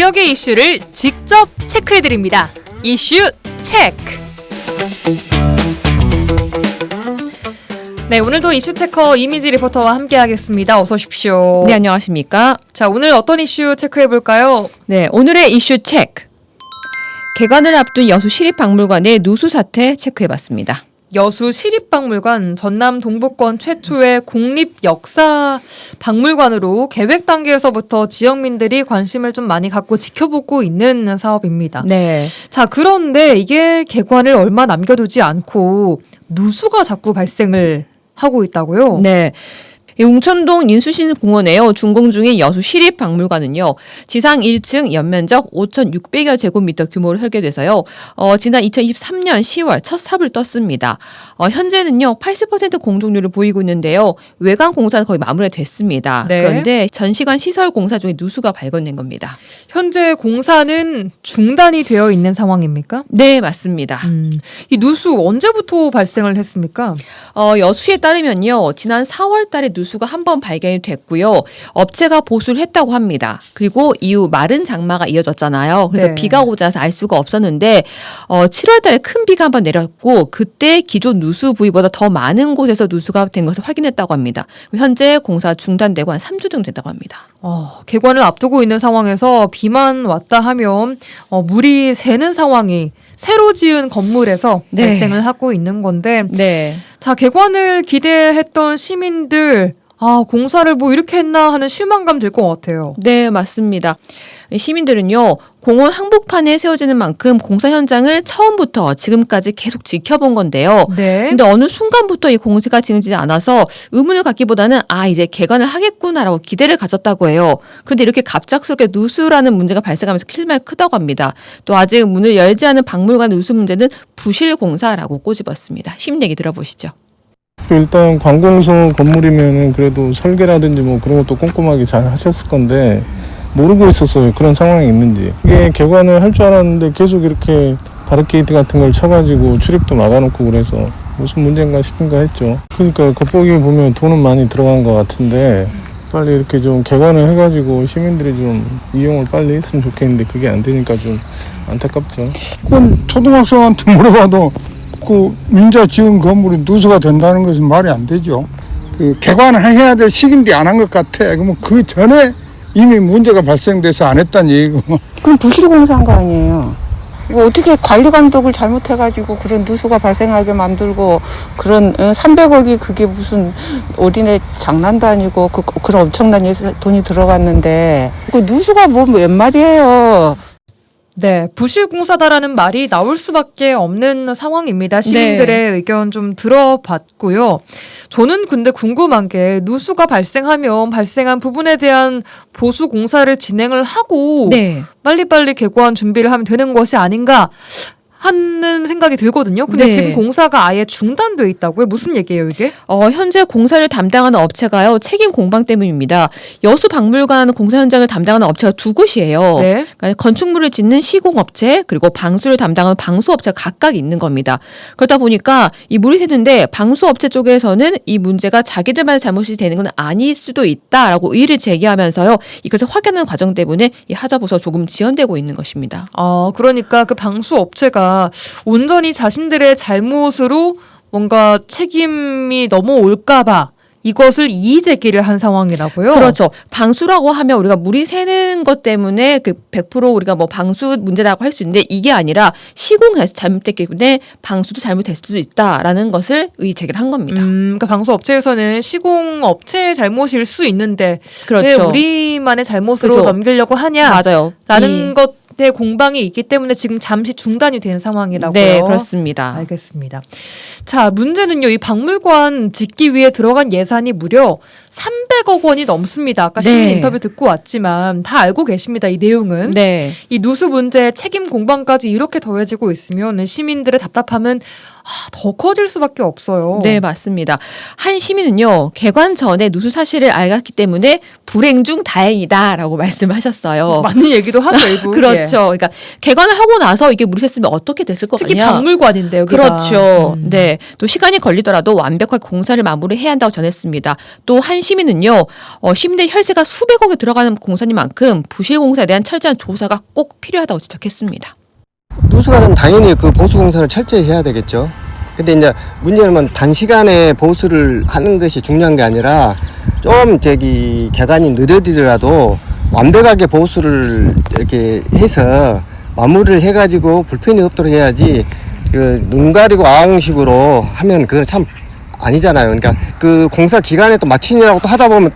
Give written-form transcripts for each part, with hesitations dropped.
지역의 이슈를 직접 체크해드립니다. 이슈 체크. 네, 오늘도 이슈 체커 이미지 리포터와 함께하겠습니다. 어서 오십시오. 네, 안녕하십니까. 자, 오늘 어떤 이슈 체크해볼까요? 네, 오늘의 이슈 체크. 개관을 앞둔 여수 시립박물관의 누수 사태 체크해봤습니다. 여수 시립박물관 전남 동부권 최초의 국립역사박물관으로 계획 단계에서부터 지역민들이 관심을 좀 많이 갖고 지켜보고 있는 사업입니다. 네. 자, 그런데 이게 개관을 얼마 남겨두지 않고 누수가 자꾸 발생을 하고 있다고요? 네. 이 웅천동 인수신공원에요. 준공 중인 여수 시립박물관은요. 지상 1층 연면적 5,600여 제곱미터 규모로 설계돼서요. 지난 2023년 10월 첫 삽을 떴습니다. 현재는요. 80% 공정률을 보이고 있는데요. 외관 공사는 거의 마무리됐습니다. 네. 그런데 전시관 시설 공사 중에 누수가 발견된 겁니다. 현재 공사는 중단이 되어 있는 상황입니까? 네, 맞습니다. 이 누수 언제부터 발생을 했습니까? 여수에 따르면요. 지난 4월 달에 누수가 한 번 발견이 됐고요. 업체가 보수를 했다고 합니다. 그리고 이후 마른 장마가 이어졌잖아요. 그래서 네. 비가 오지 않아서 알 수가 없었는데 7월 달에 큰 비가 한 번 내렸고 그때 기존 누수 부위보다 더 많은 곳에서 누수가 된 것을 확인했다고 합니다. 현재 공사 중단되고 한 3주 정도 됐다고 합니다. 개관을 앞두고 있는 상황에서 비만 왔다 하면 물이 새는 상황이 새로 지은 건물에서 네. 발생을 하고 있는 건데 네. 자, 개관을 기대했던 시민들 공사를 뭐 이렇게 했나 하는 실망감 들 것 같아요. 네, 맞습니다. 시민들은요, 공원 한복판에 세워지는 만큼 공사 현장을 처음부터 지금까지 계속 지켜본 건데요. 네. 근데 어느 순간부터 이 공사가 진행되지 않아서 의문을 갖기보다는 이제 개관을 하겠구나라고 기대를 가졌다고 해요. 그런데 이렇게 갑작스럽게 누수라는 문제가 발생하면서 실망이 크다고 합니다. 또 아직 문을 열지 않은 박물관 누수 문제는 부실 공사라고 꼬집었습니다. 시민 얘기 들어보시죠. 일단 관공서 건물이면은 그래도 설계라든지 뭐 그런 것도 꼼꼼하게 잘 하셨을 건데 모르고 있었어요. 그런 상황이 있는지. 이게 개관을 할 줄 알았는데 계속 이렇게 바리케이트 같은 걸 쳐가지고 출입도 막아놓고 그래서 무슨 문제인가 싶은가 했죠. 그러니까 겉보기 보면 돈은 많이 들어간 것 같은데 빨리 이렇게 좀 개관을 해가지고 시민들이 좀 이용을 빨리 했으면 좋겠는데 그게 안 되니까 좀 안타깝죠. 그건 초등학생한테 물어봐도 그 민자 지은 건물이 누수가 된다는 것은 말이 안 되죠. 그 개관을 해야 될 시기인데 안 한 것 같아. 그러면 그 전에 이미 문제가 발생돼서 안 했다는 얘기고. 그럼 부실공사한 거 아니에요. 이거 어떻게 관리 감독을 잘못해가지고 그런 누수가 발생하게 만들고 그런 300억이 그게 무슨 어린애 장난도 아니고 그런 엄청난 돈이 들어갔는데 그 누수가 뭐 웬 말이에요. 네, 부실공사다라는 말이 나올 수밖에 없는 상황입니다. 시민들의 의견 좀 들어봤고요. 저는 근데 궁금한 게 누수가 발생하면 발생한 부분에 대한 보수 공사를 진행을 하고 네. 빨리빨리 개관 준비를 하면 되는 것이 아닌가 하는 생각이 들거든요. 근데 네. 지금 공사가 아예 중단돼 있다고요? 무슨 얘기예요, 이게? 현재 공사를 담당하는 업체가요, 책임 공방 때문입니다. 여수 박물관 공사 현장을 담당하는 업체가 두 곳이에요. 네. 그러니까 건축물을 짓는 시공업체 그리고 방수를 담당하는 방수업체가 각각 있는 겁니다. 그러다 보니까 이 물이 새는데 방수업체 쪽에서는 이 문제가 자기들만의 잘못이 되는 건 아닐 수도 있다라고 의의를 제기하면서요. 이것을 확인하는 과정 때문에 이 하자보수가 조금 지연되고 있는 것입니다. 그러니까 그 방수업체가 온전히 자신들의 잘못으로 뭔가 책임이 넘어올까봐 이것을 이의 제기를 한 상황이라고요? 그렇죠. 방수라고 하면 우리가 물이 새는 것 때문에 그 100% 우리가 뭐 방수 문제라고 할 수 있는데 이게 아니라 시공에서 잘못됐기 때문에 방수도 잘못됐을 수도 있다라는 것을 의의 제기를 한 겁니다. 그러니까 방수업체에서는 시공업체의 잘못일 수 있는데 그렇죠. 왜 우리만의 잘못으로 그렇죠. 넘기려고 하냐? 맞아요. 라는 것에 공방이 있기 때문에 지금 잠시 중단이 된 상황이라고요. 네, 그렇습니다. 알겠습니다. 자, 문제는요. 이 박물관 짓기 위해 들어간 예산이 무려 300억 원이 넘습니다. 아까 시민 네. 인터뷰 듣고 왔지만 다 알고 계십니다. 이 내용은. 네. 이 누수 문제 책임 공방까지 이렇게 더해지고 있으면 시민들의 답답함은 더 커질 수밖에 없어요. 네, 맞습니다. 한 시민은요, 개관 전에 누수 사실을 알았기 때문에 불행 중 다행이다라고 말씀하셨어요. 맞는 얘기도 하죠, 일부. 그렇죠. 예. 그러니까 개관을 하고 나서 이게 물이 샜으면 어떻게 됐을 것 특히 같냐. 박물관인데 여기가. 그렇죠. 네. 또 시간이 걸리더라도 완벽하게 공사를 마무리해야 한다고 전했습니다. 또 한 시민은요, 시민들 혈세가 수백억에 들어가는 공사인 만큼 부실 공사에 대한 철저한 조사가 꼭 필요하다고 지적했습니다. 누수가 되면 당연히 그 보수 공사를 철저히 해야 되겠죠. 근데 이제 문제는 단시간에 보수를 하는 것이 중요한 게 아니라 좀 개관이 늦어지더라도 완벽하게 보수를 이렇게 해서 마무리를 해가지고 불편이 없도록 해야지 눈 가리고 아웅식으로 하면 그건 참 아니잖아요. 그러니까 그 공사 기간에 또 마침이라고 또 하다 보면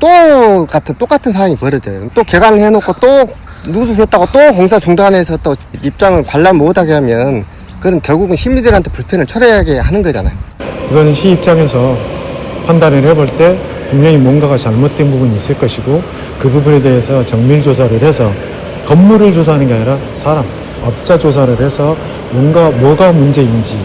똑같은 상황이 벌어져요. 또 개관을 해놓고 또 누수 샜다고 또 공사 중단해서 또 입장을 관람 못하게 하면 그건 결국은 시민들한테 불편을 초래하게 하는 거잖아요. 이건 시 입장에서 판단을 해볼 때 분명히 뭔가가 잘못된 부분이 있을 것이고 그 부분에 대해서 정밀 조사를 해서 건물을 조사하는 게 아니라 사람, 업자 조사를 해서 뭐가 문제인지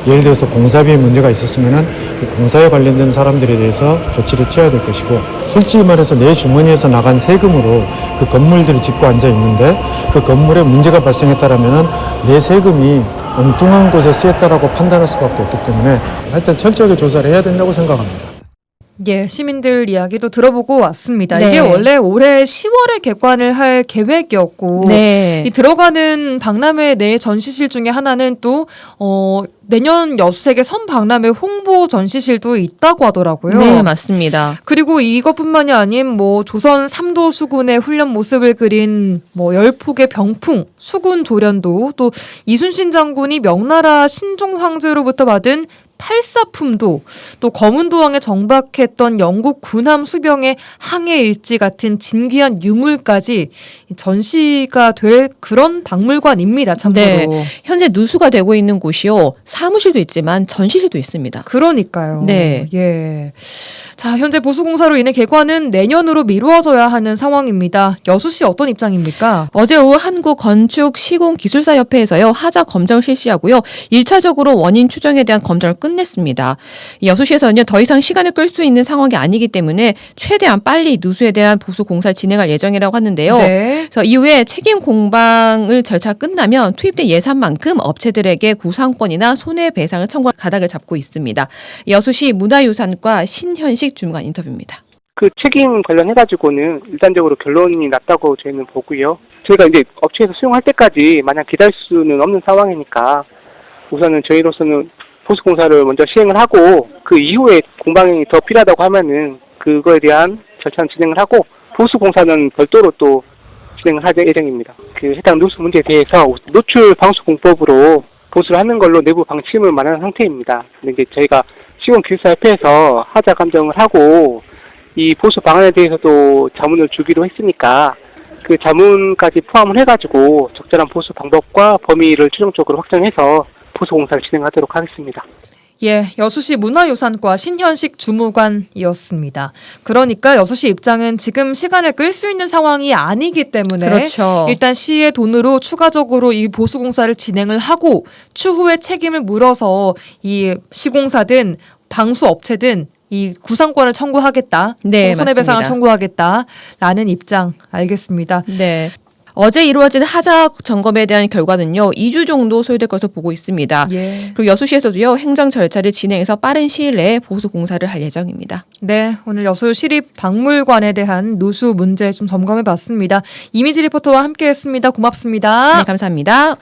예를 들어서 공사비에 문제가 있었으면은 그 공사에 관련된 사람들에 대해서 조치를 취해야 될 것이고 솔직히 말해서 내 주머니에서 나간 세금으로 그 건물들을 짓고 앉아 있는데 그 건물에 문제가 발생했다라면은 내 세금이 엉뚱한 곳에 쓰였다라고 판단할 수밖에 없기 때문에 일단 철저하게 조사를 해야 된다고 생각합니다. 예, 시민들 이야기도 들어보고 왔습니다. 네. 이게 원래 올해 10월에 개관을 할 계획이었고 네. 이 들어가는 박람회 내 전시실 중에 하나는 또 내년 여수세계 선박람회 홍보 전시실도 있다고 하더라고요. 네, 맞습니다. 그리고 이것뿐만이 아닌 조선 3도 수군의 훈련 모습을 그린 10폭의 병풍, 수군 조련도 또 이순신 장군이 명나라 신종 황제로부터 받은 탈사품도 또 검은도왕에 정박했던 영국 군함 수병의 항해 일지 같은 진귀한 유물까지 전시가 될 그런 박물관입니다. 참고로. 네. 현재 누수가 되고 있는 곳이요. 사무실도 있지만 전시실도 있습니다. 그러니까요. 네. 예. 자, 현재 보수공사로 인해 개관은 내년으로 미루어져야 하는 상황입니다. 여수시 어떤 입장입니까? 어제 오후 한국건축시공기술사협회에서요. 하자 검정을 실시하고요. 1차적으로 원인 추정에 대한 검정을 끝냈습니다. 여수시에서는요. 더 이상 시간을 끌 수 있는 상황이 아니기 때문에 최대한 빨리 누수에 대한 보수 공사를 진행할 예정이라고 하는데요. 네. 그래서 이후에 책임 공방을 절차가 끝나면 투입된 예산만큼 업체들에게 구상권이나 손해배상을 청구할 가닥을 잡고 있습니다. 여수시 문화유산과 신현식 주무관 인터뷰입니다. 그 책임 관련해가지고는 일단적으로 결론이 났다고 저희는 보고요. 저희가 이제 업체에서 수용할 때까지 마냥 기다릴 수는 없는 상황이니까 우선은 저희로서는 보수공사를 먼저 시행을 하고 그 이후에 공방이 더 필요하다고 하면은 그거에 대한 절차는 진행을 하고 보수공사는 별도로 또 진행을 할 예정입니다. 그 해당 누수 문제에 대해서 노출 방수공법으로 보수를 하는 걸로 내부 방침을 마련한 상태입니다. 근데 이제 저희가 시공기술사협회에서 하자 감정을 하고 이 보수 방안에 대해서도 자문을 주기로 했으니까 그 자문까지 포함을 해가지고 적절한 보수 방법과 범위를 최종적으로 확정해서 보수 공사를 진행하도록 하겠습니다. 예, 여수시 문화유산과 신현식 주무관이었습니다. 그러니까 여수시 입장은 지금 시간을 끌 수 있는 상황이 아니기 때문에 그렇죠. 일단 시의 돈으로 추가적으로 이 보수공사를 진행을 하고 추후에 책임을 물어서 이 시공사든 방수업체든 이 구상권을 청구하겠다. 네, 손해배상을 맞습니다. 청구하겠다라는 입장 알겠습니다. 네. 어제 이루어진 하자 점검에 대한 결과는요. 2주 정도 소요될 것으로 보고 있습니다. 예. 그리고 여수시에서도요. 행정 절차를 진행해서 빠른 시일 내에 보수 공사를 할 예정입니다. 네, 오늘 여수 시립박물관에 대한 누수 문제 좀 점검해봤습니다. 이미지 리포터와 함께했습니다. 고맙습니다. 네, 감사합니다.